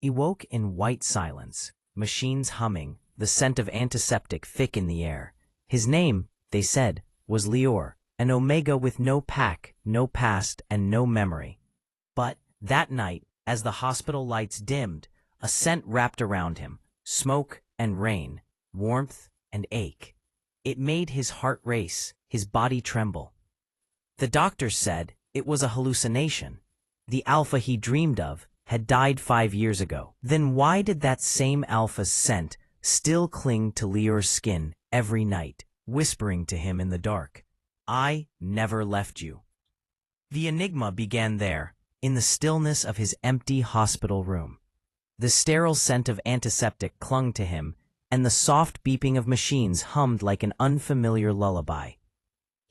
He woke in white silence, machines humming, the scent of antiseptic thick in the air. His name, they said, was Lior, an Omega with no pack, no past, and no memory. But that night, as the hospital lights dimmed, a scent wrapped around him, smoke and rain, warmth and ache. It made his heart race, his body tremble. The doctors said it was a hallucination. The Alpha he dreamed of had died 5 years ago. Then why did that same Alpha's scent still cling to Lior's skin every night, whispering to him in the dark, "I never left you"? The enigma began there, in the stillness of his empty hospital room. The sterile scent of antiseptic clung to him, and the soft beeping of machines hummed like an unfamiliar lullaby.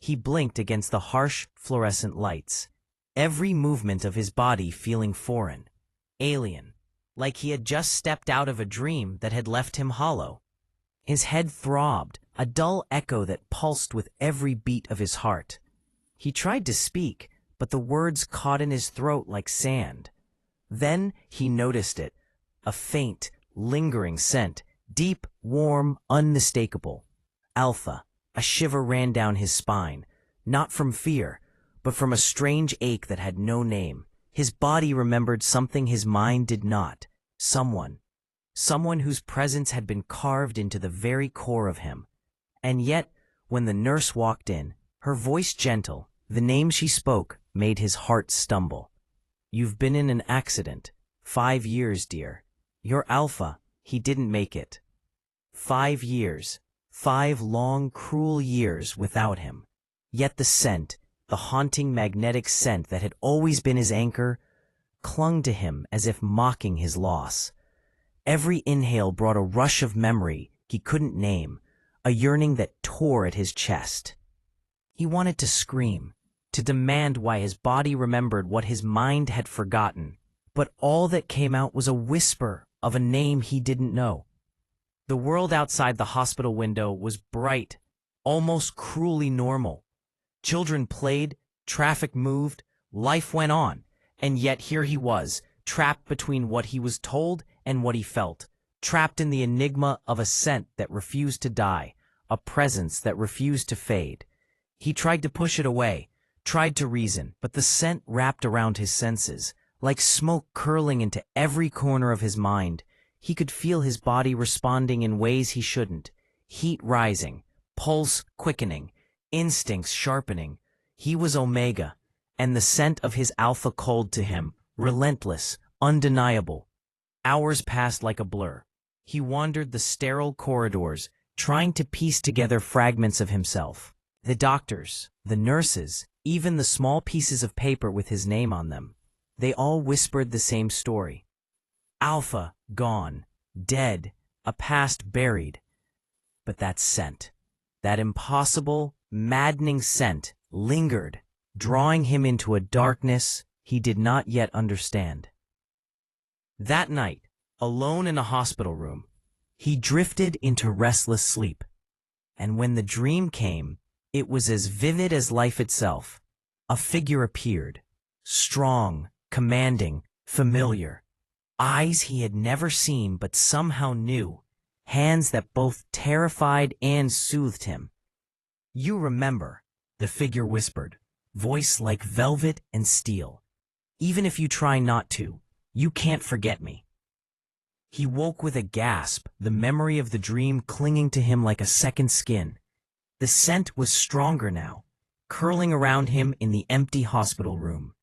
He blinked against the harsh, fluorescent lights, every movement of his body feeling foreign, alien, like he had just stepped out of a dream that had left him hollow. His head throbbed, a dull echo that pulsed with every beat of his heart. He tried to speak, but the words caught in his throat like sand. Then he noticed it, a faint, lingering scent, deep, warm, unmistakable. Alpha. A shiver ran down his spine, not from fear, but from a strange ache that had no name. His body remembered something his mind did not. Someone whose presence had been carved into the very core of him. And yet, when the nurse walked in, her voice gentle, the name she spoke made his heart stumble. "You've been in an accident. 5 years, dear. Your Alpha, he didn't make it." 5 years. 5 long, cruel years without him. Yet the scent, the haunting magnetic scent that had always been his anchor, clung to him as if mocking his loss. Every inhale brought a rush of memory he couldn't name, a yearning that tore at his chest. He wanted to scream, to demand why his body remembered what his mind had forgotten, but all that came out was a whisper of a name he didn't know. The world outside the hospital window was bright, almost cruelly normal. Children played, traffic moved, life went on, and yet here he was, trapped between what he was told and what he felt, trapped in the enigma of a scent that refused to die, a presence that refused to fade. He tried to push it away, tried to reason, but the scent wrapped around his senses, like smoke curling into every corner of his mind. He could feel his body responding in ways he shouldn't, heat rising, pulse quickening, instincts sharpening. He was Omega, and the scent of his Alpha called to him, relentless, undeniable. Hours passed like a blur. He wandered the sterile corridors, trying to piece together fragments of himself. The doctors, the nurses, even the small pieces of paper with his name on them, they all whispered the same story. Alpha, gone, dead, a past buried. But that scent, that impossible, maddening scent, lingered, drawing him into a darkness he did not yet understand. That night, alone in a hospital room, he drifted into restless sleep. And when the dream came, it was as vivid as life itself. A figure appeared, strong, commanding, familiar. Eyes he had never seen but somehow knew, hands that both terrified and soothed him. "You remember," the figure whispered, voice like velvet and steel. "Even if you try not to, you can't forget me." He woke with a gasp, the memory of the dream clinging to him like a second skin. The scent was stronger now, curling around him in the empty hospital room.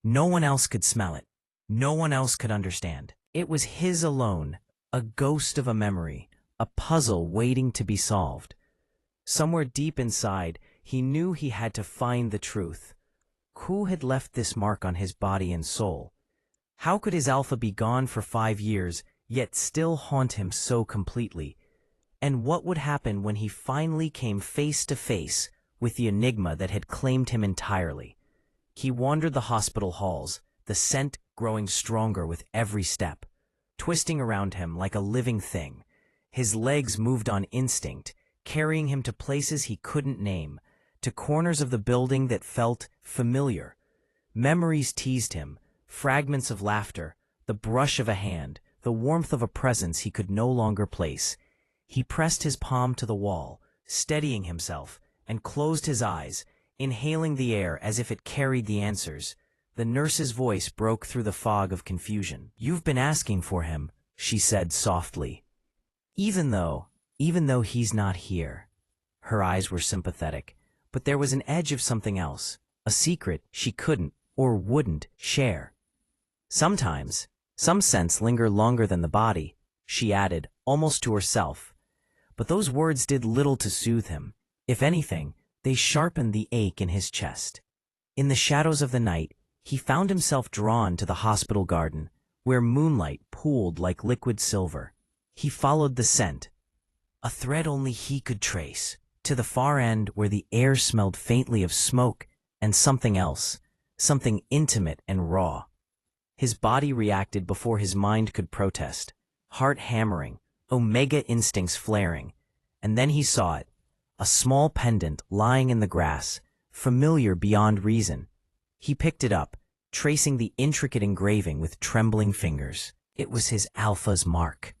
No one else could smell it. No one else could understand. It was his alone, a ghost of a memory, a puzzle waiting to be solved. Somewhere deep inside, he knew he had to find the truth. Who had left this mark on his body and soul? How could his Alpha be gone for 5 years, yet still haunt him so completely? And what would happen when he finally came face to face with the enigma that had claimed him entirely? He wandered the hospital halls, the scent growing stronger with every step, twisting around him like a living thing. His legs moved on instinct, carrying him to places he couldn't name, to corners of the building that felt familiar. Memories teased him, fragments of laughter, the brush of a hand, the warmth of a presence he could no longer place. He pressed his palm to the wall, steadying himself, and closed his eyes, inhaling the air as if it carried the answers. The nurse's voice broke through the fog of confusion. "You've been asking for him," she said softly. Even though he's not here." Her eyes were sympathetic, but there was an edge of something else, a secret she couldn't or wouldn't share. "Sometimes, some scents linger longer than the body," she added, almost to herself. But those words did little to soothe him. If anything, they sharpened the ache in his chest. In the shadows of the night, he found himself drawn to the hospital garden, where moonlight pooled like liquid silver. He followed the scent, a thread only he could trace, to the far end where the air smelled faintly of smoke and something else, something intimate and raw. His body reacted before his mind could protest, heart hammering, omega instincts flaring, and then he saw it, a small pendant lying in the grass, familiar beyond reason. He picked it up, tracing the intricate engraving with trembling fingers. It was his Alpha's mark.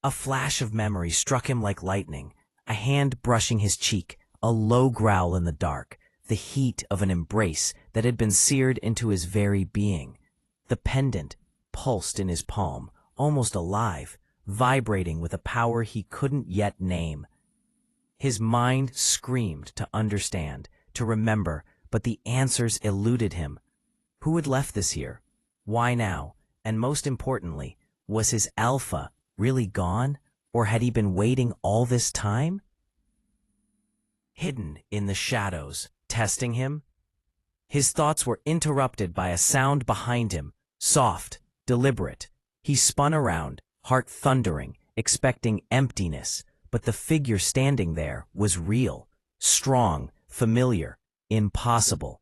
A flash of memory struck him like lightning, a hand brushing his cheek, a low growl in the dark, the heat of an embrace that had been seared into his very being. The pendant pulsed in his palm, almost alive, vibrating with a power he couldn't yet name. His mind screamed to understand, to remember, but the answers eluded him. Who had left this here? Why now? And most importantly, was his Alpha really gone, or had he been waiting all this time? Hidden in the shadows, testing him? His thoughts were interrupted by a sound behind him, soft, deliberate. He spun around, heart thundering, expecting emptiness, but the figure standing there was real, strong, familiar, impossible.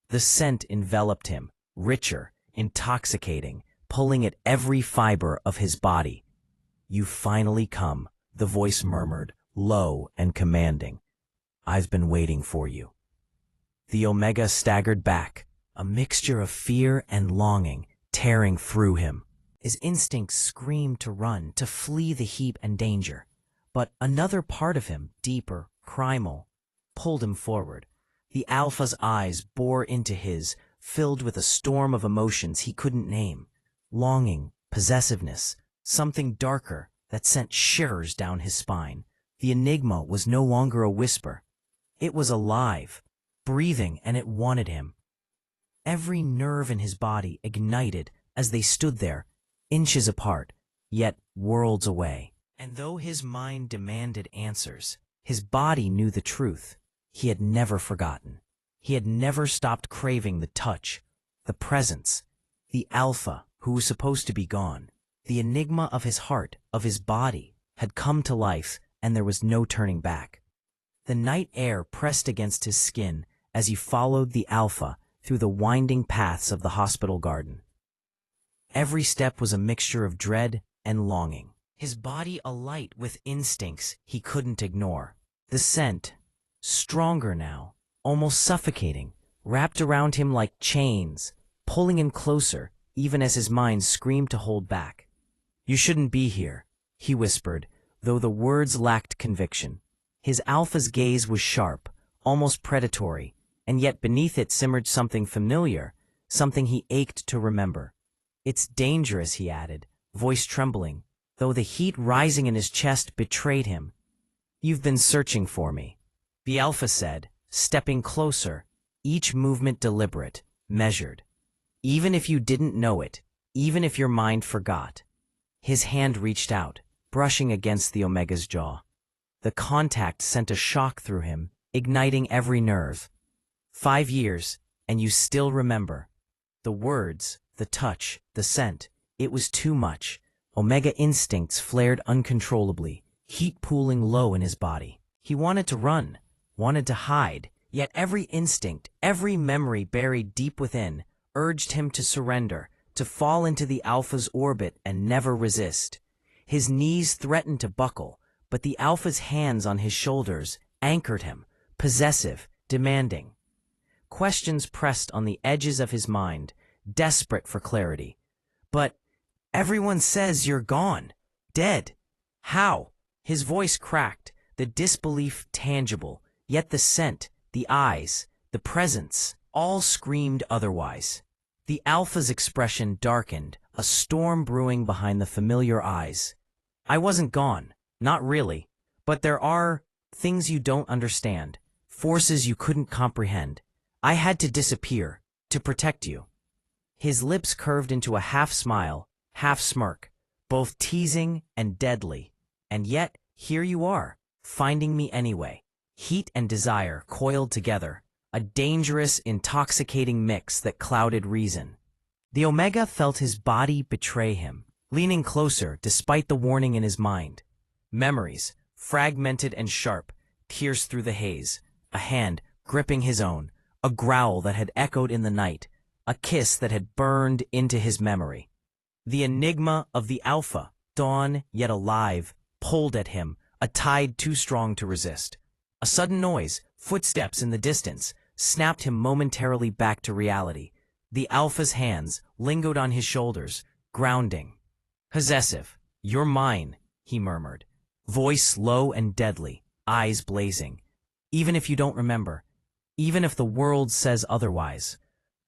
The scent enveloped him, richer, intoxicating, pulling at every fiber of his body. "You've finally come," the voice murmured, low and commanding. "I've been waiting for you." The Omega staggered back, a mixture of fear and longing tearing through him. His instincts screamed to run, to flee the heat and danger. But another part of him, deeper, primal, pulled him forward. The Alpha's eyes bore into his, filled with a storm of emotions he couldn't name. Longing, possessiveness, something darker that sent shivers down his spine. The Enigma was no longer a whisper. It was alive, breathing, and it wanted him. Every nerve in his body ignited as they stood there, inches apart, yet worlds away. And though his mind demanded answers, his body knew the truth. He had never forgotten. He had never stopped craving the touch, the presence, the Alpha who was supposed to be gone. The Enigma of his heart, of his body, had come to life, and there was no turning back. The night air pressed against his skin as he followed the Alpha through the winding paths of the hospital garden. Every step was a mixture of dread and longing, his body alight with instincts he couldn't ignore. The scent, stronger now, almost suffocating, wrapped around him like chains, pulling him closer, even as his mind screamed to hold back. "You shouldn't be here," he whispered, though the words lacked conviction. His Alpha's gaze was sharp, almost predatory, and yet beneath it simmered something familiar, something he ached to remember. "It's dangerous," he added, voice trembling, though the heat rising in his chest betrayed him. "You've been searching for me," the Alpha said, stepping closer, each movement deliberate, measured. "Even if you didn't know it, even if your mind forgot." His hand reached out, brushing against the Omega's jaw. The contact sent a shock through him, igniting every nerve. 5 years, and you still remember. The words, the touch, the scent, it was too much. Omega instincts flared uncontrollably, heat pooling low in his body. He wanted to run, wanted to hide, yet every instinct, every memory buried deep within, urged him to surrender, to fall into the Alpha's orbit and never resist. His knees threatened to buckle, but the Alpha's hands on his shoulders anchored him, possessive, demanding. Questions pressed on the edges of his mind, desperate for clarity. But Everyone says you're gone. Dead. How? His voice cracked, the disbelief tangible, yet the scent, the eyes, the presence, all screamed otherwise. The Alpha's expression darkened, a storm brewing behind the familiar eyes. I wasn't gone, not really, but there are things you don't understand, forces you couldn't comprehend. I had to disappear, to protect you. His lips curved into a half-smile, half-smirk, both teasing and deadly. And yet, here you are, finding me anyway. Heat and desire coiled together, a dangerous, intoxicating mix that clouded reason. The Omega felt his body betray him, leaning closer despite the warning in his mind. Memories, fragmented and sharp, pierced through the haze, a hand gripping his own, a growl that had echoed in the night, a kiss that had burned into his memory. The enigma of the Alpha, dawn yet alive, pulled at him, a tide too strong to resist. A sudden noise, footsteps in the distance, snapped him momentarily back to reality. The Alpha's hands lingered on his shoulders, grounding. Possessive. You're mine, he murmured, voice low and deadly, eyes blazing. Even if you don't remember, even if the world says otherwise.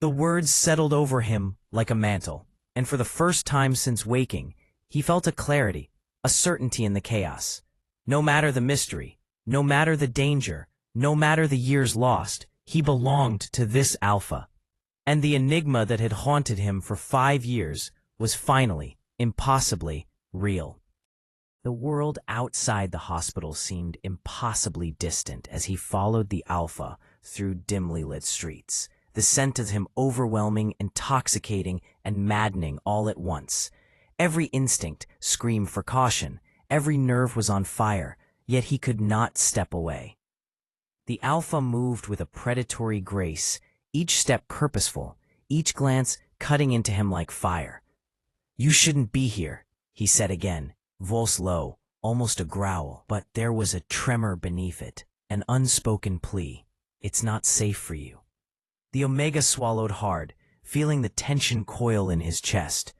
The words settled over him like a mantle, and for the first time since waking, he felt a clarity, a certainty in the chaos. No matter the mystery, no matter the danger, no matter the years lost, he belonged to this Alpha. And the enigma that had haunted him for 5 years was finally, impossibly, real. The world outside the hospital seemed impossibly distant as he followed the Alpha through dimly lit streets, the scent of him overwhelming, intoxicating, and maddening all at once. Every instinct screamed for caution, every nerve was on fire, yet he could not step away. The Alpha moved with a predatory grace, each step purposeful, each glance cutting into him like fire. You shouldn't be here, he said again, voice low, almost a growl, but there was a tremor beneath it, an unspoken plea. It's not safe for you. The Omega swallowed hard, feeling the tension coil in his chest.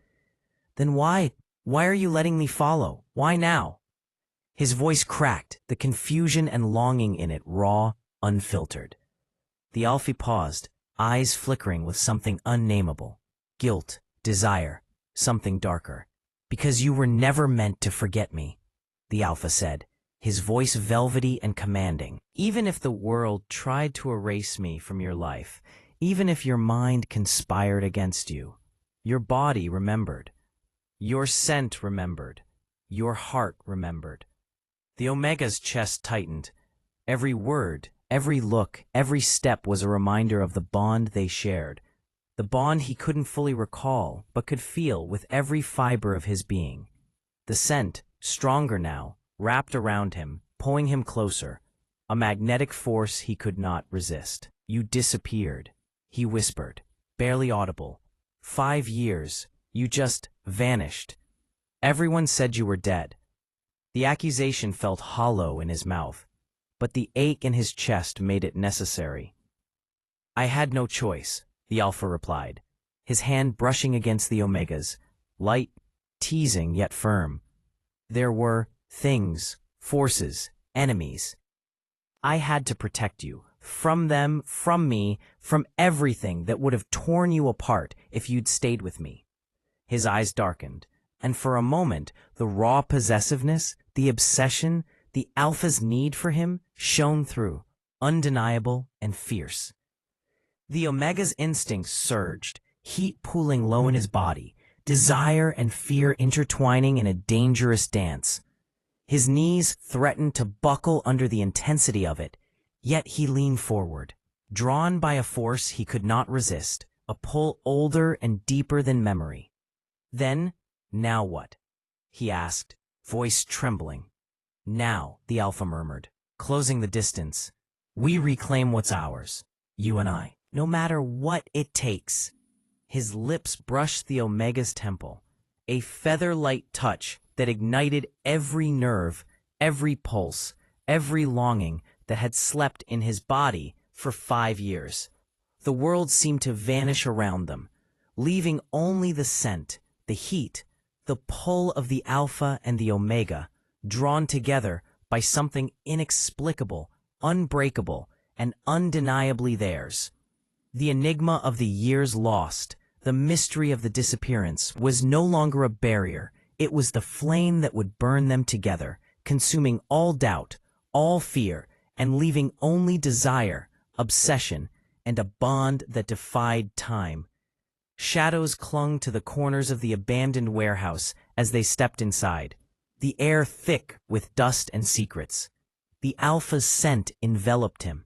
Then why are you letting me follow? Why now? His voice cracked, the confusion and longing in it raw, unfiltered. The Alpha paused, eyes flickering with something unnameable. Guilt, desire, something darker. Because you were never meant to forget me, the Alpha said, his voice velvety and commanding. Even if the world tried to erase me from your life, even if your mind conspired against you, your body remembered, your scent remembered, your heart remembered. The Omega's chest tightened. Every word, every look, every step was a reminder of the bond they shared, the bond he couldn't fully recall but could feel with every fiber of his being. The scent, stronger now, wrapped around him, pulling him closer, a magnetic force he could not resist. You disappeared, he whispered, barely audible. 5 years, you just vanished. Everyone said you were dead. The accusation felt hollow in his mouth, but the ache in his chest made it necessary. I had no choice, the Alpha replied, his hand brushing against the Omega's, light, teasing yet firm. There were things, forces, enemies. I had to protect you, from them, from me, from everything that would have torn you apart if you'd stayed with me. His eyes darkened, and for a moment, the raw possessiveness, the obsession, the Alpha's need for him shone through, undeniable and fierce. The Omega's instincts surged, heat pooling low in his body, desire and fear intertwining in a dangerous dance. His knees threatened to buckle under the intensity of it, yet he leaned forward, drawn by a force he could not resist, a pull older and deeper than memory. Then, now what? He asked, voice trembling. Now, the Alpha murmured, closing the distance. We reclaim what's ours, you and I, no matter what it takes. His lips brushed the Omega's temple, a feather-light touch that ignited every nerve, every pulse, every longing that had slept in his body for 5 years. The world seemed to vanish around them, leaving only the scent, the heat, The pull of the Alpha and the Omega, drawn together by something inexplicable, unbreakable, and undeniably theirs. The enigma of the years lost, the mystery of the disappearance, was no longer a barrier. It was the flame that would burn them together, consuming all doubt, all fear, and leaving only desire, obsession, and a bond that defied time. Shadows clung to the corners of the abandoned warehouse as they stepped inside, the air thick with dust and secrets. The Alpha's scent enveloped him,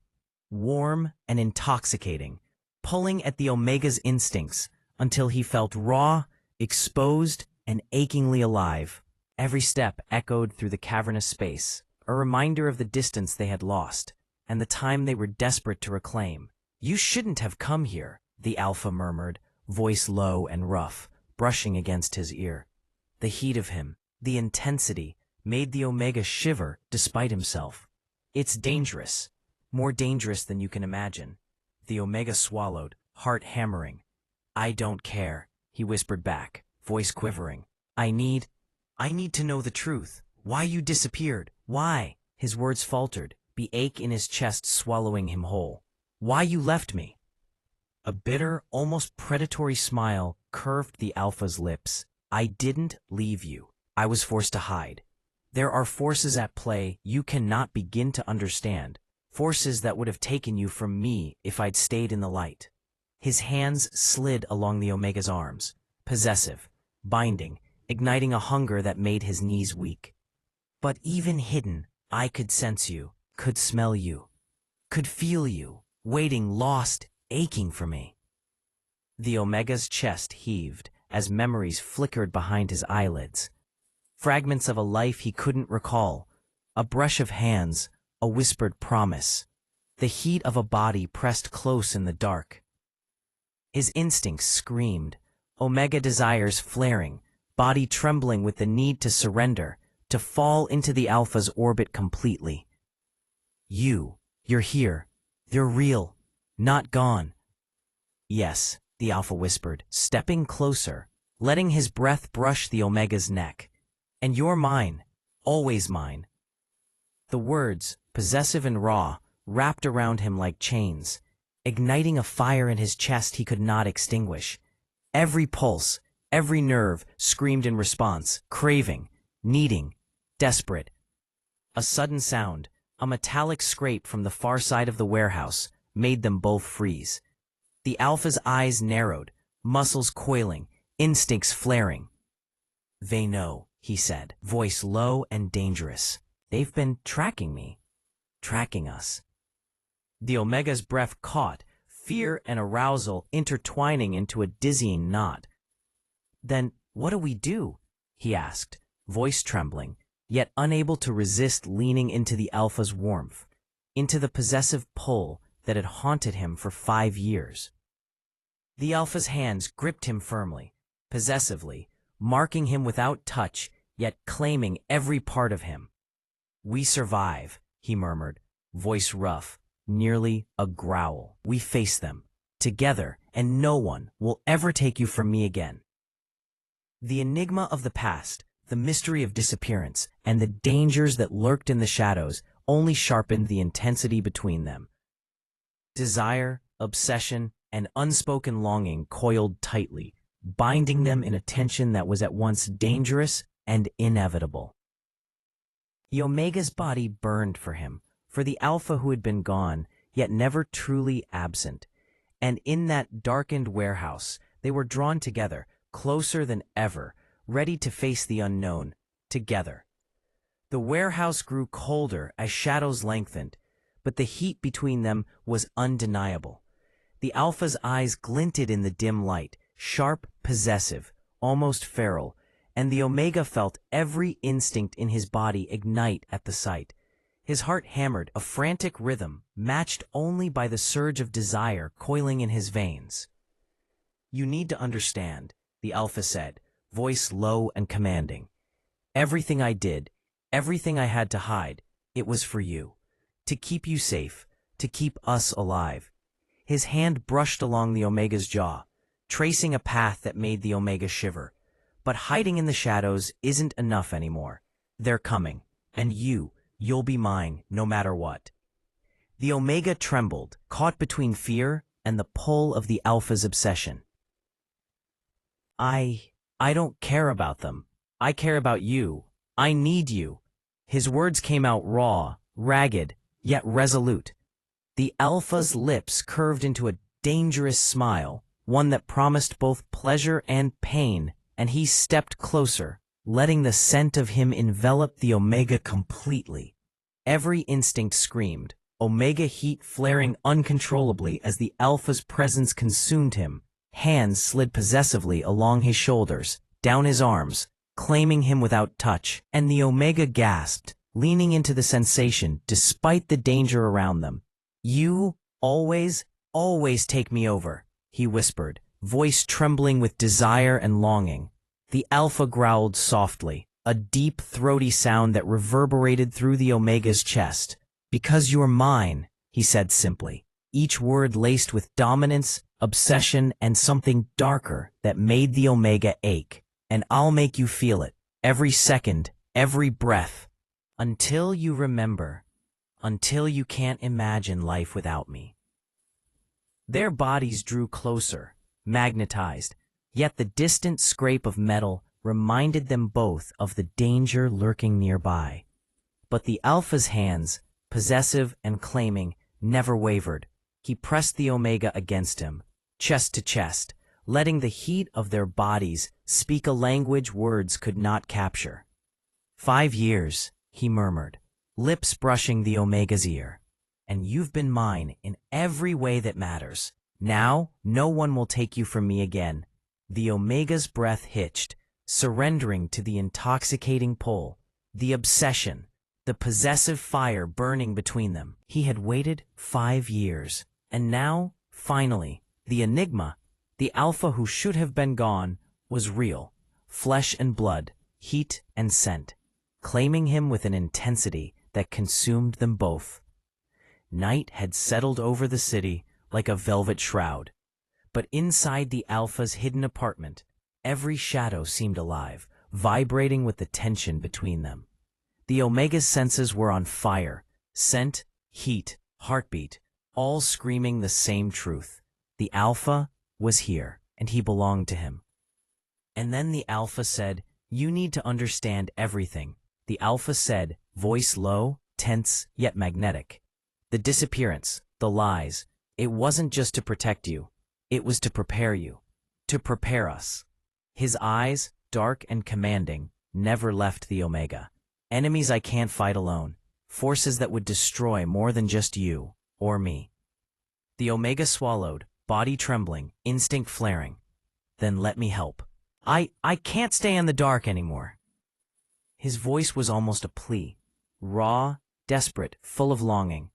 warm and intoxicating, pulling at the Omega's instincts until he felt raw, exposed, and achingly alive. Every step echoed through the cavernous space, a reminder of the distance they had lost, and the time they were desperate to reclaim. "You shouldn't have come here," the Alpha murmured, voice low and rough, brushing against his ear. The heat of him, the intensity, made the Omega shiver despite himself. "It's dangerous, more dangerous than you can imagine." The Omega swallowed, heart hammering. "I don't care," he whispered back, voice quivering. I need to know the truth. Why you disappeared. Why?" His words faltered, the ache in his chest swallowing him whole. "Why you left me?" A bitter, almost predatory smile curved the Alpha's lips. "I didn't leave you. I was forced to hide. There are forces at play you cannot begin to understand, forces that would have taken you from me if I'd stayed in the light." His hands slid along the Omega's arms, possessive, binding, igniting a hunger that made his knees weak. "But even hidden, I could sense you, could smell you, could feel you, waiting lost, aching for me." The Omega's chest heaved as memories flickered behind his eyelids. Fragments of a life he couldn't recall, a brush of hands, a whispered promise, the heat of a body pressed close in the dark. His instincts screamed, Omega desires flaring, body trembling with the need to surrender, to fall into the Alpha's orbit completely. You're here. You're real. Not gone." "Yes," the Alpha whispered, stepping closer, letting his breath brush the Omega's neck. "And you're mine. Always mine." The words, possessive and raw, wrapped around him like chains, igniting a fire in his chest he could not extinguish. Every pulse, every nerve screamed in response, craving, needing, desperate. A sudden sound, a metallic scrape from the far side of the warehouse, made them both freeze. The Alpha's eyes narrowed, muscles coiling, instincts flaring. "They know," he said, voice low and dangerous. "They've been tracking me, tracking us." The Omega's breath caught, fear and arousal intertwining into a dizzying knot. "Then what do we do?" he asked, voice trembling, yet unable to resist leaning into the Alpha's warmth, into the possessive pull that had haunted him for 5 years. The Alpha's hands gripped him firmly, possessively, marking him without touch, yet claiming every part of him. "We survive," he murmured, voice rough, nearly a growl. "We face them, together, and no one will ever take you from me again." The enigma of the past, the mystery of disappearance, and the dangers that lurked in the shadows only sharpened the intensity between them. Desire, obsession, and unspoken longing coiled tightly, binding them in a tension that was at once dangerous and inevitable. The Omega's body burned for him, for the Alpha who had been gone, yet never truly absent. And in that darkened warehouse, they were drawn together, closer than ever, ready to face the unknown, together. The warehouse grew colder as shadows lengthened, but the heat between them was undeniable. The Alpha's eyes glinted in the dim light, sharp, possessive, almost feral, and the Omega felt every instinct in his body ignite at the sight. His heart hammered, a frantic rhythm, matched only by the surge of desire coiling in his veins. "You need to understand," the Alpha said, voice low and commanding. "Everything I did, everything I had to hide, it was for you. To keep you safe, to keep us alive." His hand brushed along the Omega's jaw, tracing a path that made the Omega shiver. But hiding in the shadows isn't enough anymore. They're coming, and you'll be mine no matter what. The Omega trembled, caught between fear and the pull of the Alpha's obsession. I don't care about them. I care about you. I need you. His words came out raw, ragged, yet resolute. The Alpha's lips curved into a dangerous smile, one that promised both pleasure and pain, and he stepped closer, letting the scent of him envelop the Omega completely. Every instinct screamed, Omega heat flaring uncontrollably as the Alpha's presence consumed him. Hands slid possessively along his shoulders, down his arms, claiming him without touch, and the Omega gasped, leaning into the sensation despite the danger around them. You always take me over, he whispered, voice trembling with desire and longing. The Alpha growled softly, a deep, throaty sound that reverberated through the Omega's chest. Because you're mine, he said simply, each word laced with dominance, obsession, and something darker that made the Omega ache. And I'll make you feel it, every second, every breath, until you remember, until you can't imagine life without me. Their bodies drew closer, magnetized, yet the distant scrape of metal reminded them both of the danger lurking nearby. But the Alpha's hands, possessive and claiming, never wavered. He pressed the Omega against him, chest to chest, letting the heat of their bodies speak a language words could not capture. 5 years, he murmured, lips brushing the Omega's ear. And you've been mine in every way that matters. Now, no one will take you from me again. The Omega's breath hitched, surrendering to the intoxicating pull, the obsession, the possessive fire burning between them. He had waited 5 years, and now, finally, the Enigma, the Alpha who should have been gone, was real, flesh and blood, heat and scent, claiming him with an intensity that consumed them both. Night had settled over the city like a velvet shroud, but inside the Alpha's hidden apartment, every shadow seemed alive, vibrating with the tension between them. The Omega's senses were on fire, scent, heat, heartbeat, all screaming the same truth. The Alpha was here, and he belonged to him. And then the Alpha said, "You need to understand everything." The Alpha said, voice low, tense, yet magnetic. The disappearance, the lies, it wasn't just to protect you. It was to prepare you, to prepare us. His eyes, dark and commanding, never left the Omega. Enemies I can't fight alone, forces that would destroy more than just you or me. The Omega swallowed, body trembling, instinct flaring. Then let me help. I can't stay in the dark anymore. His voice was almost a plea, raw, desperate, full of longing.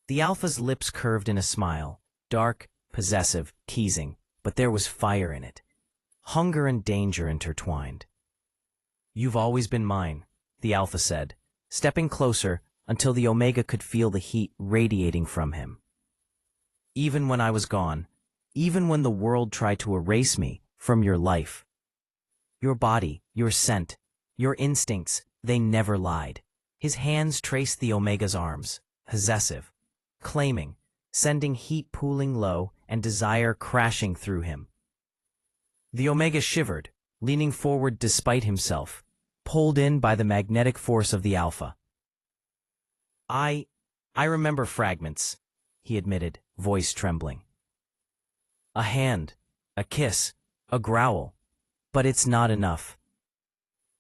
The Alpha's lips curved in a smile, dark, possessive, teasing, but there was fire in it. Hunger and danger intertwined. You've always been mine, the Alpha said, stepping closer until the Omega could feel the heat radiating from him. Even when I was gone, even when the world tried to erase me from your life. Your body, your scent, your instincts, they never lied. His hands traced the Omega's arms, possessive, claiming, sending heat pooling low and desire crashing through him. The Omega shivered, leaning forward despite himself, pulled in by the magnetic force of the Alpha. I remember fragments, he admitted, voice trembling. A hand, a kiss, a growl, but it's not enough.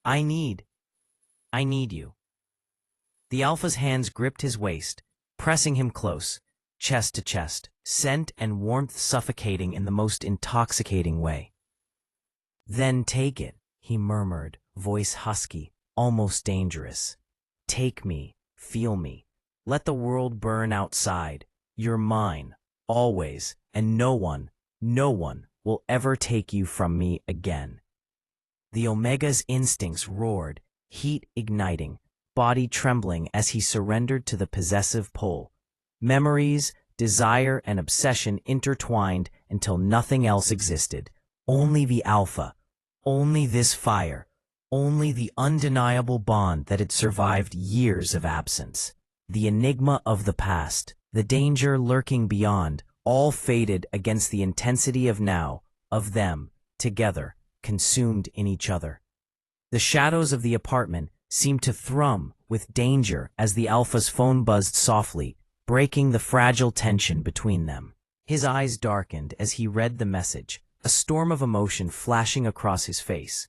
I need you. The Alpha's hands gripped his waist, pressing him close, chest to chest, scent and warmth suffocating in the most intoxicating way. Then take it, he murmured, voice husky, almost dangerous. Take me, feel me. Let the world burn outside. You're mine, always, and no one will ever take you from me again. The Omega's instincts roared, heat igniting, body trembling as he surrendered to the possessive pull. Memories, desire, and obsession intertwined until nothing else existed. Only the Alpha, Only this fire, only the undeniable bond that had survived years of absence. The enigma of the past, the danger lurking beyond, all faded against the intensity of now, of them, together, consumed in each other. The shadows of the apartment seemed to thrum with danger as the Alpha's phone buzzed softly, breaking the fragile tension between them. His eyes darkened as he read the message, a storm of emotion flashing across his face.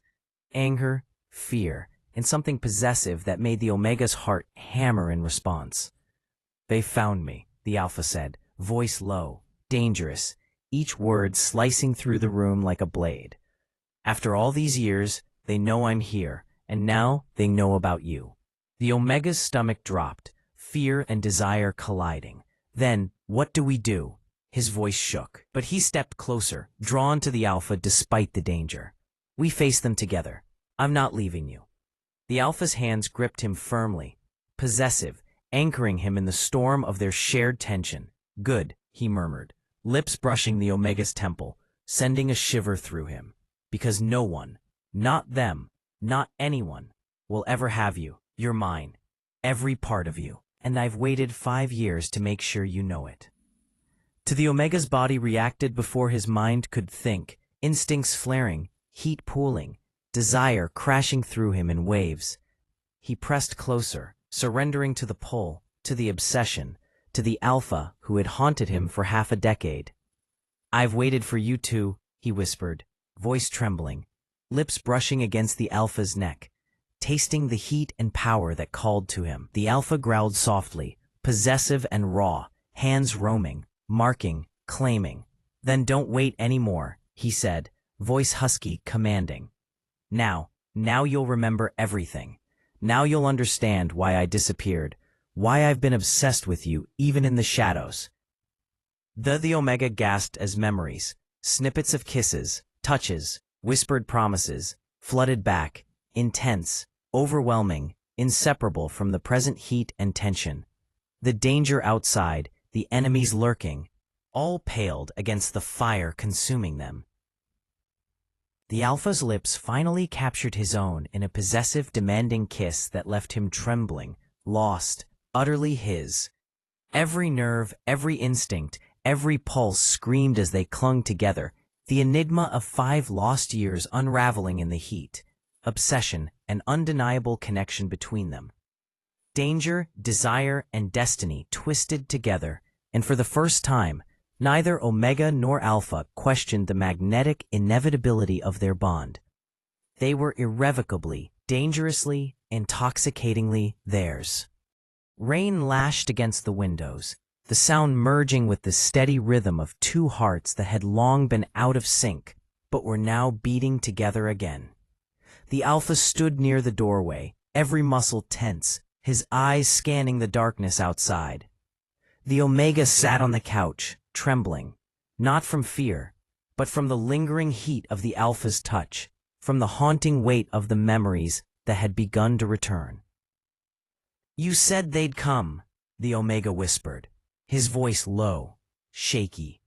Anger, fear, and something possessive that made the Omega's heart hammer in response. "They found me," the Alpha said, voice low, dangerous, each word slicing through the room like a blade. "After all these years, they know I'm here, and now they know about you." The Omega's stomach dropped, fear and desire colliding. "Then, what do we do?" His voice shook, but he stepped closer, drawn to the Alpha despite the danger. "We face them together. I'm not leaving you." The Alpha's hands gripped him firmly, possessive, anchoring him in the storm of their shared tension. "Good," he murmured, lips brushing the Omega's temple, sending a shiver through him. "Because no one, not them, not anyone, will ever have you. You're mine, every part of you, and I've waited 5 years to make sure you know it." To the Omega's body reacted before his mind could think, instincts flaring, heat pooling, desire crashing through him in waves. He pressed closer, surrendering to the pull, to the obsession, to the Alpha who had haunted him for half a decade. "I've waited for you too," he whispered, voice trembling, lips brushing against the Alpha's neck, tasting the heat and power that called to him. The Alpha growled softly, possessive and raw, hands roaming, marking, claiming. "Then don't wait anymore," he said, voice husky, commanding. Now you'll remember everything. Now you'll understand why I disappeared, why I've been obsessed with you even in the shadows." The Omega gasped as memories, snippets of kisses, touches, whispered promises, flooded back, intense, overwhelming, inseparable from the present heat and tension. The danger outside, the enemies lurking, all paled against the fire consuming them. The Alpha's lips finally captured his own in a possessive, demanding kiss that left him trembling, lost, utterly his. Every nerve, every instinct, every pulse screamed as they clung together, the enigma of 5 lost years unraveling in the heat, obsession, an undeniable connection between them. Danger, desire, and destiny twisted together, and for the first time, neither Omega nor Alpha questioned the magnetic inevitability of their bond. They were irrevocably, dangerously, intoxicatingly theirs. Rain lashed against the windows, the sound merging with the steady rhythm of 2 hearts that had long been out of sync, but were now beating together again. The Alpha stood near the doorway, every muscle tense, his eyes scanning the darkness outside. The Omega sat on the couch, trembling, not from fear, but from the lingering heat of the Alpha's touch, from the haunting weight of the memories that had begun to return. "You said they'd come," the Omega whispered, his voice low, shaky.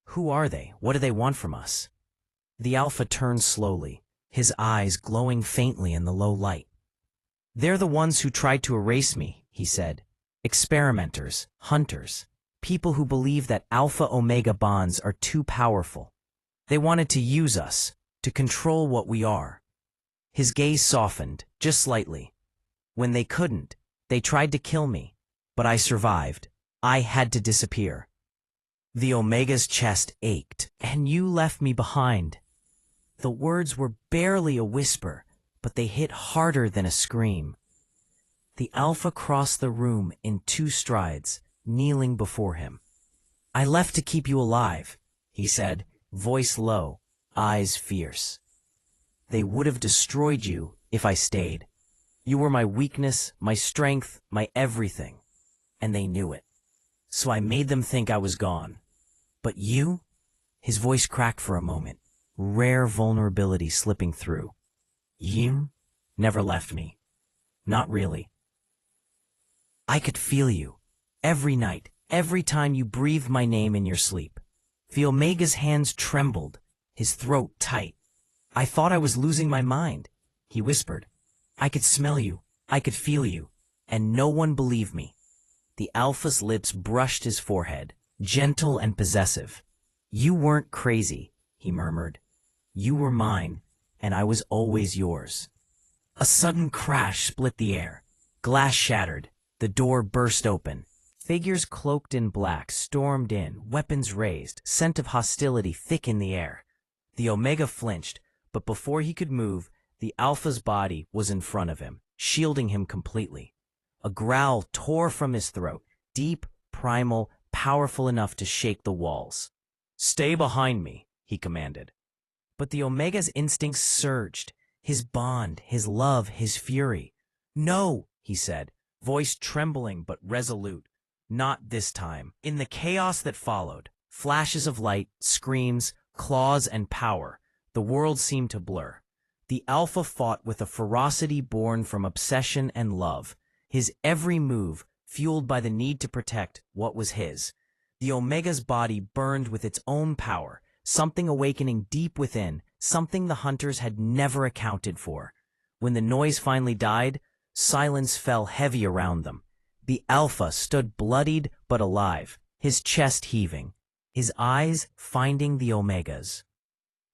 "Who are they? What do they want from us?" The Alpha turned slowly, his eyes glowing faintly in the low light. "They're the ones who tried to erase me," he said. "Experimenters, hunters, people who believe that Alpha-Omega bonds are too powerful. They wanted to use us, to control what we are." His gaze softened, just slightly. "When they couldn't, they tried to kill me, but I survived. I had to disappear." The Omega's chest ached. "And you left me behind." The words were barely a whisper, but they hit harder than a scream. The Alpha crossed the room in 2 strides, kneeling before him. "I left to keep you alive," he said, voice low, eyes fierce. "They would have destroyed you if I stayed. You were my weakness, my strength, my everything, and they knew it. So I made them think I was gone. But you?" His voice cracked for a moment, rare vulnerability slipping through. "You never left me. Not really. I could feel you, every night, every time you breathed my name in your sleep." The Omega's hands trembled, his throat tight. I thought I was losing my mind, he whispered. I could smell you, I could feel you, and no one believed me. The Alpha's lips brushed his forehead, gentle and possessive. You weren't crazy, he murmured. You were mine, and I was always yours. A sudden crash split the air. Glass shattered. The door burst open. Figures cloaked in black stormed in, weapons raised, scent of hostility thick in the air. The Omega flinched, but before he could move, the Alpha's body was in front of him, shielding him completely. A growl tore from his throat, deep, primal, powerful enough to shake the walls. Stay behind me, he commanded. But the Omega's instincts surged, his bond, his love, his fury. No, he said, voice trembling but resolute. Not this time. In the chaos that followed, flashes of light, screams, claws, and power, the world seemed to blur. The Alpha fought with a ferocity born from obsession and love, his every move fueled by the need to protect what was his. The Omega's body burned with its own power, something awakening deep within, something the hunters had never accounted for. When the noise finally died, silence fell heavy around them. The Alpha stood bloodied but alive, his chest heaving, his eyes finding the Omega's.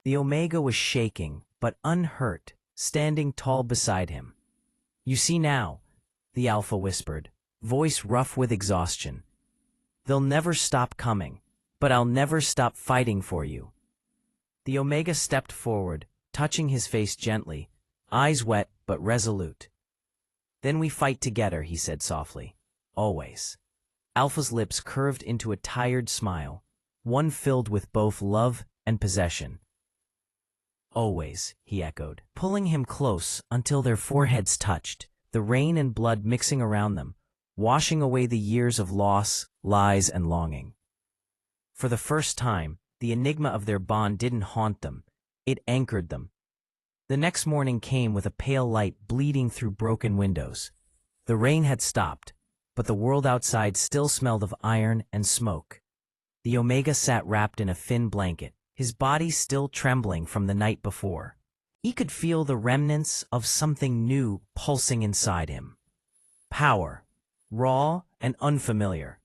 The Omega was shaking, but unhurt, standing tall beside him. You see now, the Alpha whispered, voice rough with exhaustion. They'll never stop coming, but I'll never stop fighting for you. The Omega stepped forward, touching his face gently, eyes wet but resolute. Then we fight together, he said softly. Always. Alpha's lips curved into a tired smile, one filled with both love and possession. Always, he echoed, pulling him close until their foreheads touched, the rain and blood mixing around them, washing away the years of loss, lies, and longing. For the first time, the enigma of their bond didn't haunt them, it anchored them. The next morning came with a pale light bleeding through broken windows. The rain had stopped, but the world outside still smelled of iron and smoke. The Omega sat wrapped in a thin blanket, his body still trembling from the night before. He could feel the remnants of something new pulsing inside him. Power, raw and unfamiliar.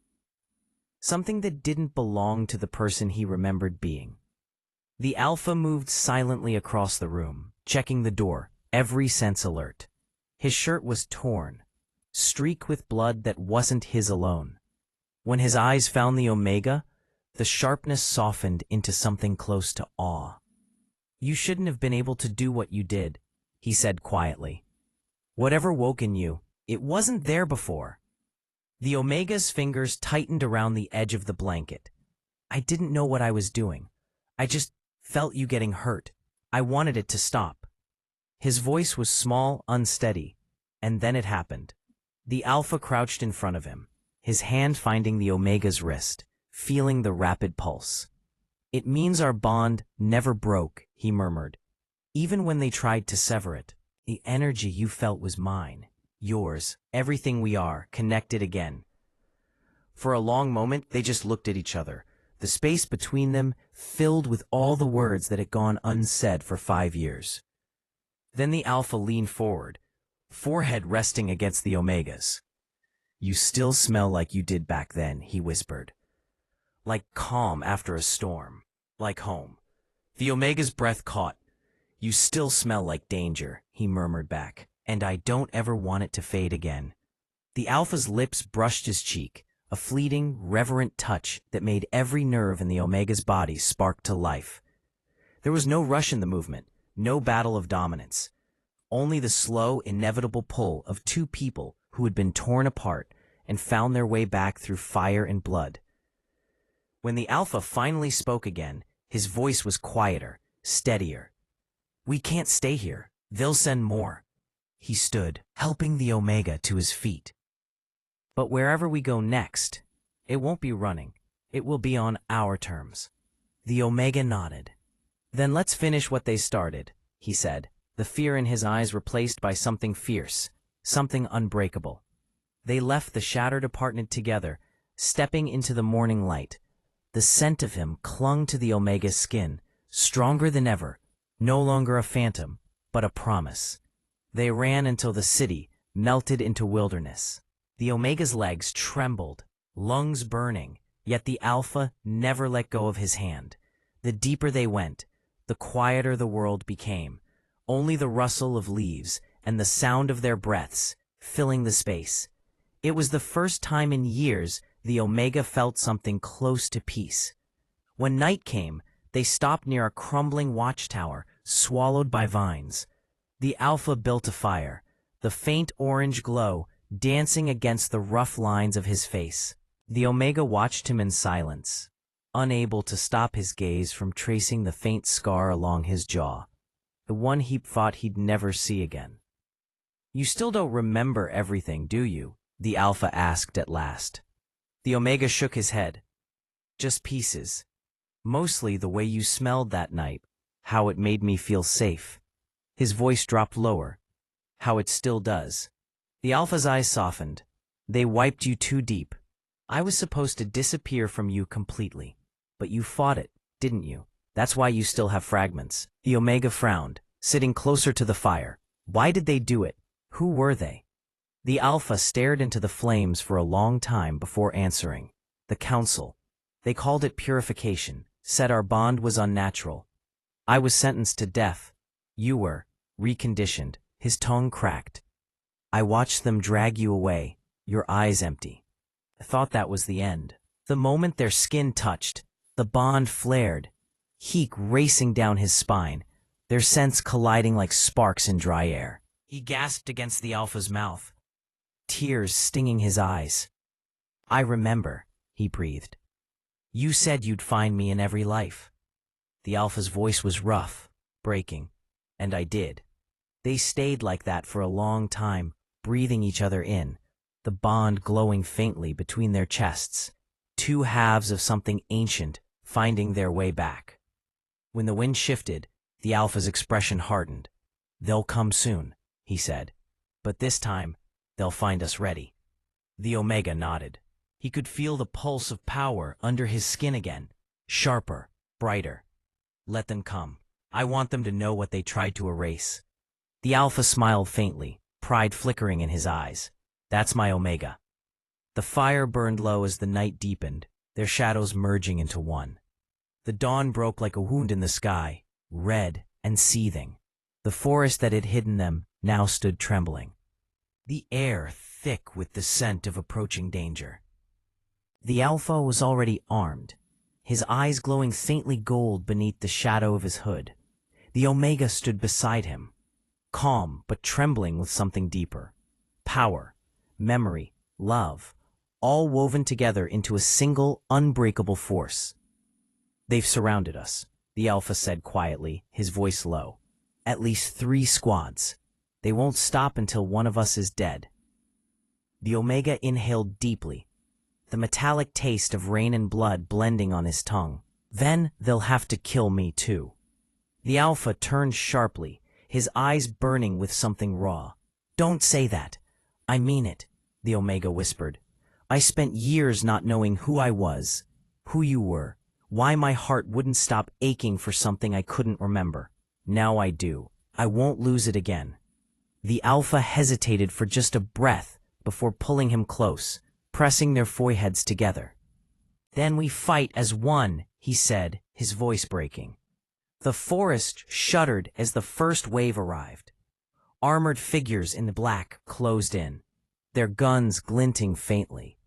Something that didn't belong to the person he remembered being. The Alpha moved silently across the room, checking the door, every sense alert. His shirt was torn, streaked with blood that wasn't his alone. When his eyes found the Omega, the sharpness softened into something close to awe. You shouldn't have been able to do what you did, he said quietly. Whatever woke in you, it wasn't there before. The Omega's fingers tightened around the edge of the blanket. I didn't know what I was doing. I just felt you getting hurt. I wanted it to stop. His voice was small, unsteady, and then it happened. The Alpha crouched in front of him, his hand finding the Omega's wrist, feeling the rapid pulse. It means our bond never broke, he murmured. Even when they tried to sever it, the energy you felt was mine, yours, everything we are, connected again. For a long moment, they just looked at each other, the space between them filled with all the words that had gone unsaid for 5 years. Then the Alpha leaned forward, forehead resting against the Omega's. You still smell like you did back then, he whispered. Like calm after a storm, like home. The Omega's breath caught. You still smell like danger, he murmured back, and I don't ever want it to fade again. The Alpha's lips brushed his cheek, a fleeting, reverent touch that made every nerve in the Omega's body spark to life. There was no rush in the movement, no battle of dominance, only the slow, inevitable pull of two people who had been torn apart and found their way back through fire and blood. When the Alpha finally spoke again, his voice was quieter, steadier. We can't stay here. They'll send more. He stood, helping the Omega to his feet. But wherever we go next, it won't be running. It will be on our terms. The Omega nodded. Then let's finish what they started, he said, the fear in his eyes replaced by something fierce, something unbreakable. They left the shattered apartment together, stepping into the morning light. The scent of him clung to the Omega's skin, stronger than ever, no longer a phantom, but a promise. They ran until the city melted into wilderness. The Omega's legs trembled, lungs burning, yet the Alpha never let go of his hand. The deeper they went, the quieter the world became, only the rustle of leaves and the sound of their breaths filling the space. It was the first time in years the Omega felt something close to peace. When night came, they stopped near a crumbling watchtower swallowed by vines. The Alpha built a fire, the faint orange glow dancing against the rough lines of his face. The Omega watched him in silence, unable to stop his gaze from tracing the faint scar along his jaw, the one he thought he'd never see again. "You still don't remember everything, do you?" the Alpha asked at last. The Omega shook his head. "Just pieces. Mostly the way you smelled that night, how it made me feel safe." His voice dropped lower. "How it still does." The Alpha's eyes softened. "They wiped you too deep. I was supposed to disappear from you completely. But you fought it, didn't you? That's why you still have fragments." The Omega frowned, sitting closer to the fire. Why did they do it? Who were they? The Alpha stared into the flames for a long time before answering. "The Council. They called it purification, said our bond was unnatural. I was sentenced to death. You were reconditioned." His tongue cracked. "I watched them drag you away, your eyes empty. I thought that was the end." The moment their skin touched, the bond flared, heat racing down his spine, their scents colliding like sparks in dry air. He gasped against the Alpha's mouth, tears stinging his eyes. "I remember," he breathed. "You said you'd find me in every life." The Alpha's voice was rough, breaking, and I did. They stayed like that for a long time, breathing each other in, the bond glowing faintly between their chests, two halves of something ancient finding their way back. When the wind shifted, the Alpha's expression hardened. "They'll come soon," he said. "But this time, they'll find us ready." The Omega nodded. He could feel the pulse of power under his skin again, sharper, brighter. "Let them come. I want them to know what they tried to erase." The Alpha smiled faintly, pride flickering in his eyes. "That's my Omega." The fire burned low as the night deepened, their shadows merging into one. The dawn broke like a wound in the sky, red and seething. The forest that had hidden them now stood trembling, the air thick with the scent of approaching danger. The Alpha was already armed, his eyes glowing faintly gold beneath the shadow of his hood. The Omega stood beside him, calm but trembling with something deeper. Power, memory, love, all woven together into a single, unbreakable force. "They've surrounded us," the Alpha said quietly, his voice low. "At least 3 squads. They won't stop until one of us is dead." The Omega inhaled deeply, the metallic taste of rain and blood blending on his tongue. "Then they'll have to kill me too." The Alpha turned sharply, his eyes burning with something raw. "Don't say that. I mean it," the Omega whispered. "I spent years not knowing who I was, who you were, why my heart wouldn't stop aching for something I couldn't remember. Now I do. I won't lose it again." The Alpha hesitated for just a breath before pulling him close, pressing their foreheads together. "Then we fight as one," he said, his voice breaking. The forest shuddered as the first wave arrived. Armored figures in the black closed in, their guns glinting faintly.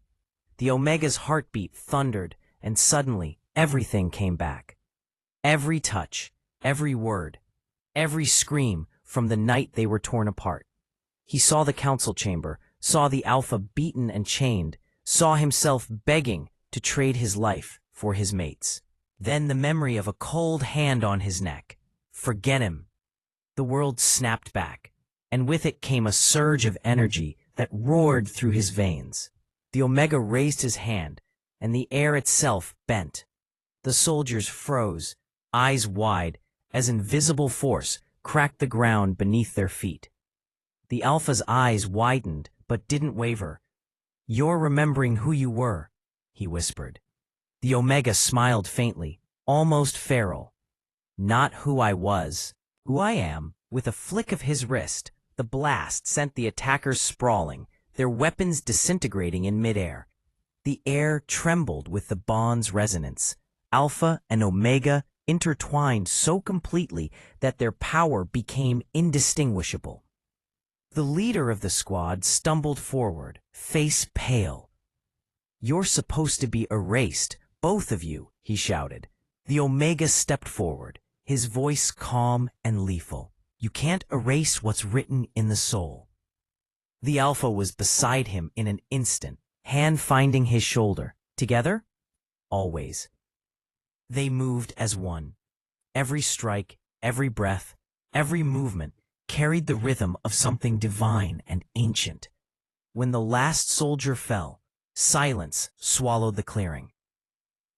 The Omega's heartbeat thundered, and suddenly everything came back. Every touch, every word, every scream from the night they were torn apart. He saw the council chamber, saw the Alpha beaten and chained, saw himself begging to trade his life for his mates. Then the memory of a cold hand on his neck. Forget him. The world snapped back, and with it came a surge of energy that roared through his veins. The Omega raised his hand, and the air itself bent. The soldiers froze, eyes wide, as invisible force cracked the ground beneath their feet. The Alpha's eyes widened, but didn't waver. "You're remembering who you were," he whispered. The Omega smiled faintly, almost feral. "Not who I was, Who I am. With a flick of his wrist, the blast sent the attackers sprawling, their weapons disintegrating in midair. The air trembled with the bond's resonance. Alpha and Omega intertwined so completely that their power became indistinguishable. The leader of the squad stumbled forward, face pale. "You're supposed to be erased, both of you," he shouted. The Omega stepped forward, his voice calm and lethal. "You can't erase what's written in the soul." The Alpha was beside him in an instant, hand finding his shoulder. Together? Always. They moved as one. Every strike, every breath, every movement carried the rhythm of something divine and ancient. When the last soldier fell, silence swallowed the clearing.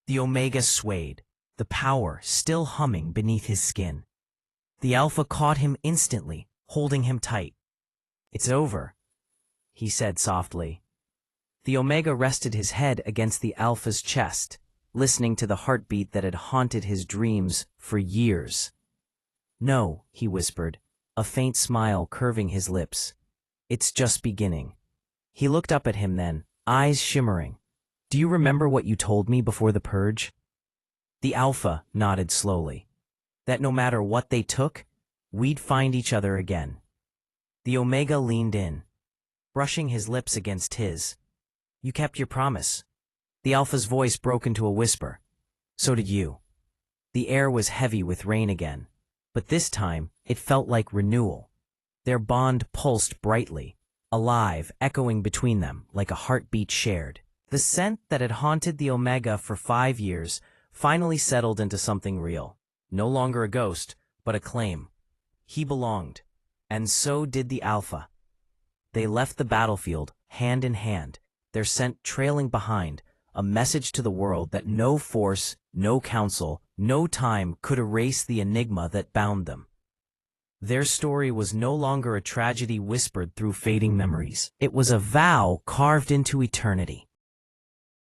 The Omega swayed, the power still humming beneath his skin. The Alpha caught him instantly, holding him tight. "It's over," he said softly. The Omega rested his head against the Alpha's chest, listening to the heartbeat that had haunted his dreams for years. "No," he whispered, a faint smile curving his lips. "It's just beginning." He looked up at him then, eyes shimmering. "Do you remember what you told me before the purge?" The Alpha nodded slowly. "That no matter what they took, we'd find each other again." The Omega leaned in, brushing his lips against his. "You kept your promise." The Alpha's voice broke into a whisper. "So did you." The air was heavy with rain again, but this time it felt like renewal. Their bond pulsed brightly, alive, echoing between them like a heartbeat shared. The scent that had haunted the Omega for 5 years finally settled into something real. No longer a ghost, but a claim. He belonged, and so did the Alpha. They left the battlefield, hand in hand, their scent trailing behind, a message to the world that no force, no council, no time could erase the enigma that bound them. Their story was no longer a tragedy whispered through fading memories. It was a vow carved into eternity.